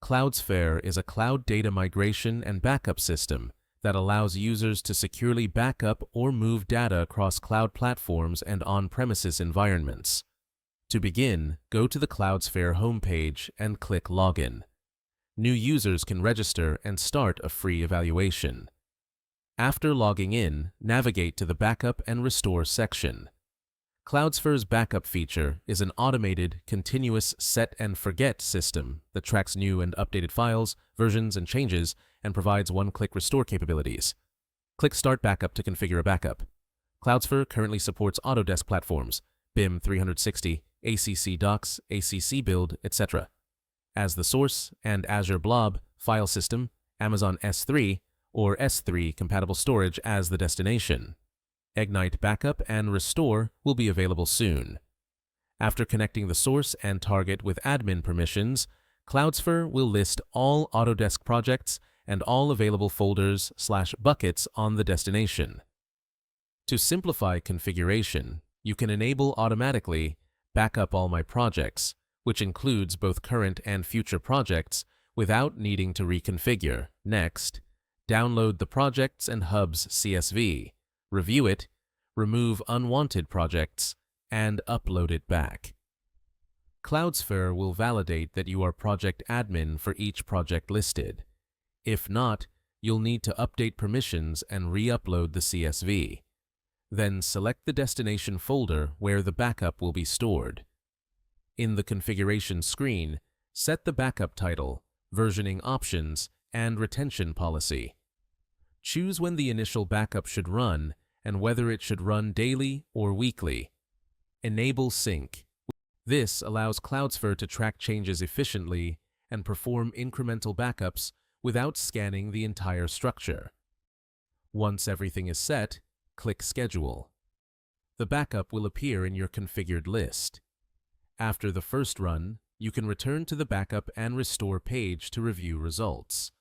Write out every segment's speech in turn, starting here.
Cloudsfer is a cloud data migration and backup system that allows users to securely backup or move data across cloud platforms and on-premises environments. To begin, go to the Cloudsfer homepage and click Login. New users can register and start a free evaluation. After logging in, navigate to the Backup and Restore section. Cloudsfer's backup feature is an automated, continuous set and forget system that tracks new and updated files, versions, and changes, and provides one-click restore capabilities. Click Start Backup to configure a backup. Cloudsfer currently supports Autodesk platforms, BIM 360, ACC Docs, ACC Build, etc. as the source, and Azure Blob file system, Amazon S3, or S3 compatible storage as the destination. Ignite Backup and Restore will be available soon. After connecting the source and target with admin permissions, Cloudsfer will list all Autodesk projects and all available folders/buckets on the destination. To simplify configuration, you can enable automatically Backup all my projects, which includes both current and future projects, without needing to reconfigure. Next, download the projects and hubs CSV, review it, remove unwanted projects, and upload it back. Cloudsfer will validate that you are project admin for each project listed. If not, you'll need to update permissions and re-upload the CSV. Then select the destination folder where the backup will be stored. In the configuration screen, set the backup title, versioning options, and retention policy. Choose when the initial backup should run and whether it should run daily or weekly. Enable sync. This allows Cloudsfer to track changes efficiently and perform incremental backups without scanning the entire structure. Once everything is set, click Schedule. The backup will appear in your configured list. After the first run, you can return to the Backup and Restore page to review results.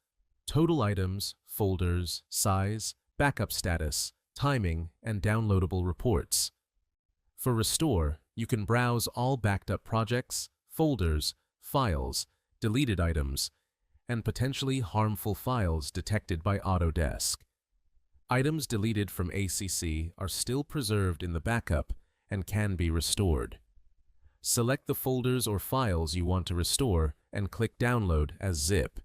Total items, folders, size, backup status, timing, and downloadable reports. For Restore, you can browse all backed up projects, folders, files, deleted items, and potentially harmful files detected by Autodesk. Items deleted from ACC are still preserved in the backup and can be restored. Select the folders or files you want to restore and click Download as zip.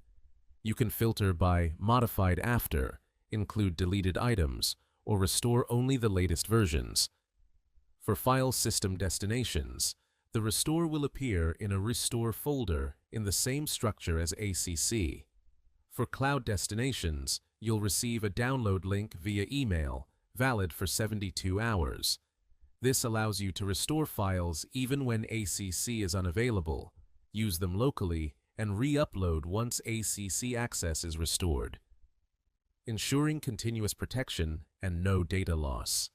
You can filter by Modified After, include deleted items, or restore only the latest versions. For file system destinations, the restore will appear in a Restore folder in the same structure as ACC. For cloud destinations, you'll receive a download link via email, valid for 72 hours. This allows you to restore files even when ACC is unavailable, use them locally, and re-upload once ACC access is restored, ensuring continuous protection and no data loss.